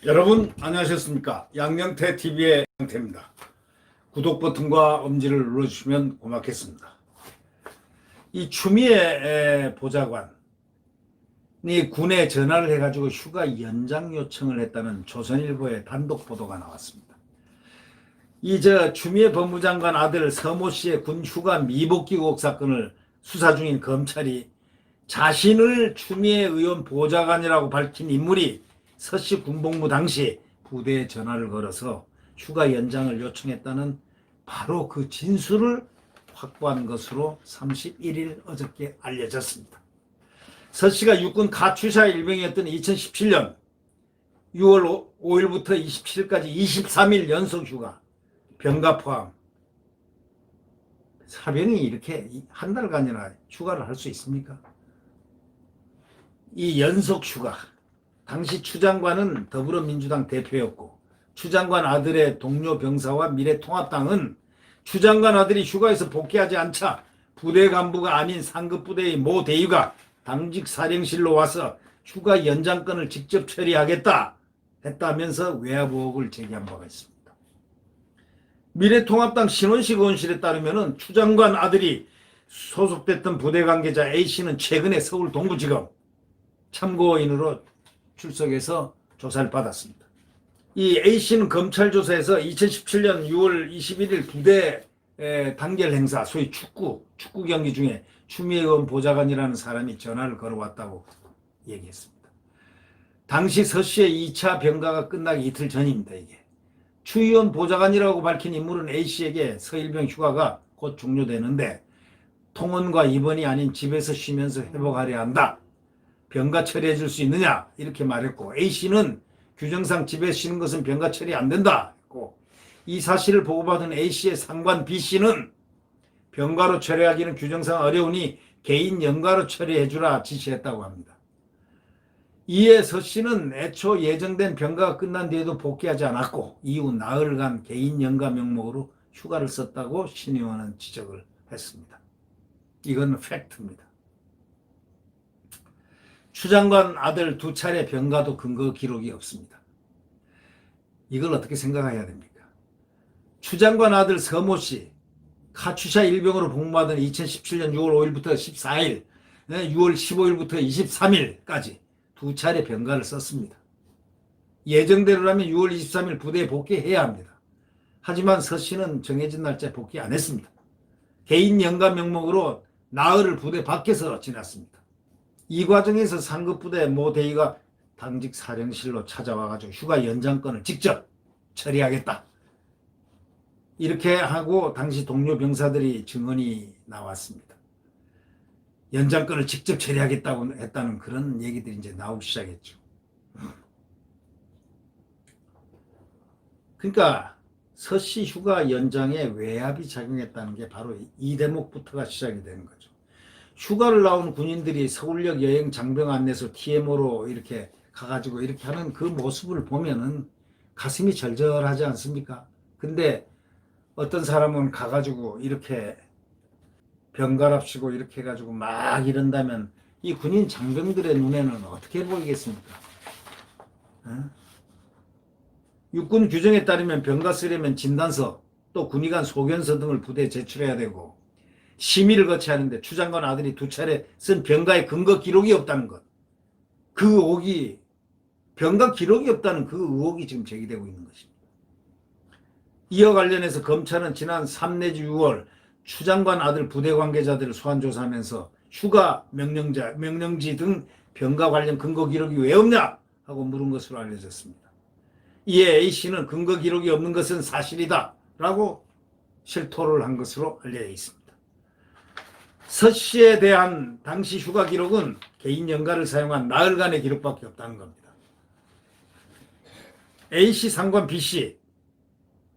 여러분 안녕하셨습니까? 양명태 TV의 양태입니다. 구독 버튼과 엄지를 눌러주시면 고맙겠습니다. 이 추미애 보좌관이 군에 전화를 해가지고 휴가 연장 요청을 했다는 조선일보의 단독 보도가 나왔습니다. 추미애 법무장관 아들 서모 씨의 군 휴가 미복귀 의혹 사건을 수사 중인 검찰이 자신을 추미애 의원 보좌관이라고 밝힌 인물이 서 씨 군복무 당시 부대에 전화를 걸어서 휴가 연장을 요청했다는 바로 그 진술을 확보한 것으로 31일 어저께 알려졌습니다. 서 씨가 육군 카츄샤 일병이었던 2017년 6월 5일부터 27일까지 23일 연속 휴가, 병가 포함. 사병이 이렇게 한 달간이나 휴가를 할 수 있습니까? 이 연속 휴가, 당시 추 장관은 더불어민주당 대표였고 추 장관 아들의 동료 병사와 미래통합당은 추 장관 아들이 휴가에서 복귀하지 않자 부대 간부가 아닌 상급부대의 모 대위가 당직 사령실로 와서 휴가 연장권을 직접 처리하겠다 했다면서 외압 의혹을 제기한 바가 있습니다. 미래통합당 신원식 의원실에 따르면 추 장관 아들이 소속됐던 부대 관계자 A씨는 최근에 서울 동부지검 참고인으로 출석해서 조사를 받았습니다. 이 A씨는 검찰 조사에서 2017년 6월 21일 부대 단결 행사, 소위 축구 경기 중에 추미애 의원 보좌관이라는 사람이 전화를 걸어왔다고 얘기했습니다. 당시 서 씨의 2차 병가가 끝나기 이틀 전입니다. 이게 추 의원 보좌관이라고 밝힌 인물은 A씨에게 서일병 휴가가 곧 종료되는데 통원과 입원이 아닌 집에서 쉬면서 회복하려 한다. 병가 처리해 줄 수 있느냐 이렇게 말했고, A씨는 규정상 집에 쉬는 것은 병가 처리 안 된다 했고, 이 사실을 보고받은 A씨의 상관 B씨는 병가로 처리하기는 규정상 어려우니 개인 연가로 처리해 주라 지시했다고 합니다. 이에 서 씨는 애초 예정된 병가가 끝난 뒤에도 복귀하지 않았고 이후 나흘간 개인 연가 명목으로 휴가를 썼다고 신 의원은 지적을 했습니다. 이건 팩트입니다. 추 장관 아들 2차례 병가도 근거 기록이 없습니다. 이걸 어떻게 생각해야 됩니까? 추 장관 아들 서모 씨, 카츄샤 일병으로 복무하던 2017년 6월 5일부터 14일, 6월 15일부터 23일까지 2차례 병가를 썼습니다. 예정대로라면 6월 23일 부대에 복귀해야 합니다. 하지만 서 씨는 정해진 날짜에 복귀 안 했습니다. 개인 연가 명목으로 나흘을 부대 밖에서 지났습니다. 이 과정에서 상급부대 모 대위가 당직 사령실로 찾아와가지고 휴가 연장권을 직접 처리하겠다. 이렇게 하고 당시 동료 병사들이 증언이 나왔습니다. 연장권을 직접 처리하겠다고 했다는 그런 얘기들이 이제 나오기 시작했죠. 그러니까 서 씨 휴가 연장에 외압이 작용했다는 게 바로 이 대목부터가 시작이 되는 거죠. 휴가를 나온 군인들이 서울역 여행 장병 안내소 TMO로 이렇게 가가지고 이렇게 하는 그 모습을 보면은 가슴이 절절하지 않습니까? 근데 어떤 사람은 가가지고 이렇게 병가랍시고 이렇게 해가지고 막 이런다면 이 군인 장병들의 눈에는 어떻게 보이겠습니까? 육군 규정에 따르면 병가 쓰려면 진단서 또 군의관 소견서 등을 부대에 제출해야 되고 심의를 거쳐야 하는데 추 장관 아들이 2차례 쓴 병가의 근거 기록이 없다는 것. 그 의혹이, 병가 기록이 없다는 그 의혹이 지금 제기되고 있는 것입니다. 이와 관련해서 검찰은 지난 3 내지 6월 추 장관 아들 부대 관계자들을 소환 조사하면서 휴가 명령지 등 병가 관련 근거 기록이 왜 없냐 하고 물은 것으로 알려졌습니다. 이에 A씨는 근거 기록이 없는 것은 사실이다 라고 실토를 한 것으로 알려져 있습니다. 서 씨에 대한 당시 휴가 기록은 개인 연가를 사용한 나흘간의 기록밖에 없다는 겁니다. A씨 상관 B씨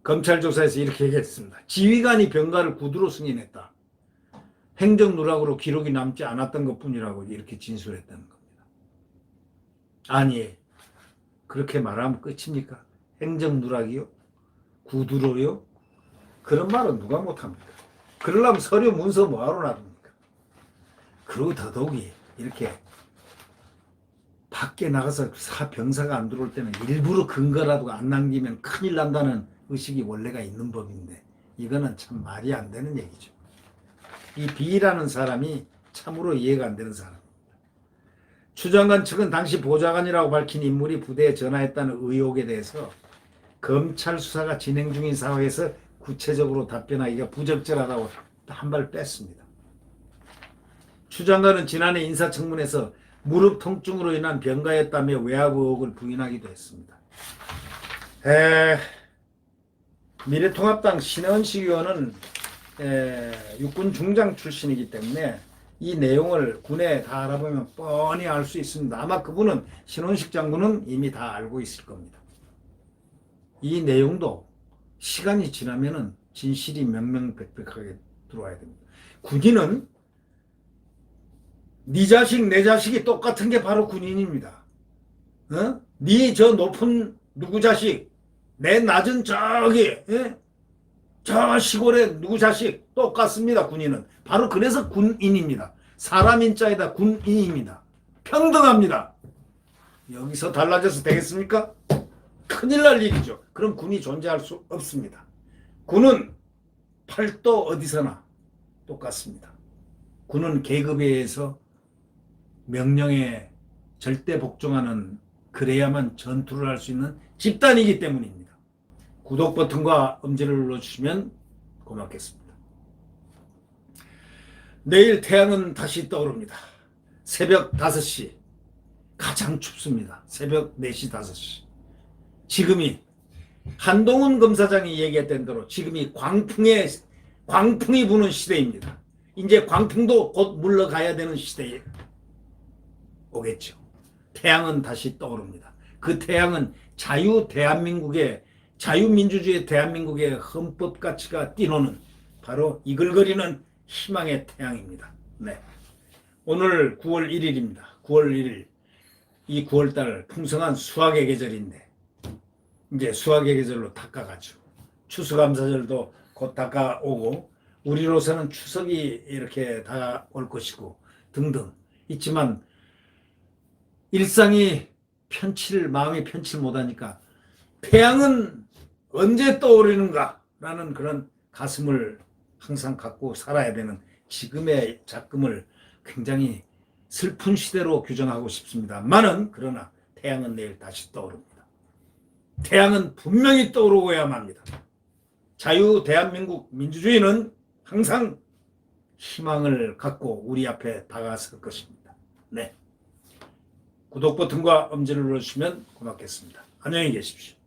검찰 조사에서 이렇게 얘기했습니다. 지휘관이 병가를 구두로 승인했다. 행정 누락으로 기록이 남지 않았던 것뿐이라고 이렇게 진술했다는 겁니다. 아니, 그렇게 말하면 끝입니까? 행정 누락이요? 구두로요? 그런 말은 누가 못합니까? 그러려면 서류 문서 뭐하러 놔둡니까? 그리고 더더욱이 이렇게 밖에 나가서 병사가 안 들어올 때는 일부러 근거라도 안 남기면 큰일 난다는 의식이 원래가 있는 법인데 이거는 참 말이 안 되는 얘기죠. 이 B라는 사람이 참으로 이해가 안 되는 사람입니다. 추장관 측은 당시 보좌관이라고 밝힌 인물이 부대에 전화했다는 의혹에 대해서 검찰 수사가 진행 중인 상황에서 구체적으로 답변하기가 부적절하다고 한 발 뺐습니다. 추장관은 지난해 인사청문회에서 무릎 통증으로 인한 병가였다며 외압 의혹을 부인하기도 했습니다. 미래통합당 신원식 의원은 육군 중장 출신이기 때문에 이 내용을 군에 다 알아보면 뻔히 알 수 있습니다. 아마 그분은 신원식 장군은 이미 다 알고 있을 겁니다. 이 내용도 시간이 지나면은 진실이 명명백백하게 들어와야 됩니다. 군인은 네 자식 내 자식이 똑같은 게 바로 군인입니다. 네 저 높은 누구 자식 내 낮은 저기 저 시골의 누구 자식 똑같습니다. 군인은 바로 그래서 군인입니다. 사람 인자에다 군인입니다. 평등합니다. 여기서 달라져서 되겠습니까? 큰일 날 일이죠. 그럼 군이 존재할 수 없습니다. 군은 팔도 어디서나 똑같습니다. 군은 계급에 의해서 명령에 절대 복종하는 그래야만 전투를 할 수 있는 집단이기 때문입니다. 구독 버튼과 엄지를 눌러주시면 고맙겠습니다. 내일 태양은 다시 떠오릅니다. 새벽 5시 가장 춥습니다. 새벽 4시 5시 지금이 한동훈 검사장이 얘기했던 대로 지금이 광풍이 부는 시대입니다. 이제 광풍도 곧 물러가야 되는 시대에 오겠죠. 태양은 다시 떠오릅니다. 그 태양은 자유민주주의 대한민국의 헌법 가치가 띠노는 바로 이글거리는 희망의 태양입니다. 네. 오늘 9월 1일입니다. 9월 1일. 이 9월달 풍성한 수학의 계절인데 이제 수학의 계절로 다가가죠. 추수감사절도 곧 다가오고 우리로서는 추석이 이렇게 다가올 것이고 등등 있지만 일상이 마음이 편치를 못하니까 태양은 언제 떠오르는가라는 그런 가슴을 항상 갖고 살아야 되는 지금의 작금을 굉장히 슬픈 시대로 규정하고 싶습니다만은 그러나 태양은 내일 다시 떠오릅니다. 태양은 분명히 떠오르고야만 합니다. 자유 대한민국 민주주의는 항상 희망을 갖고 우리 앞에 다가설 것입니다. 네. 구독 버튼과 엄지를 눌러주시면 고맙겠습니다. 안녕히 계십시오.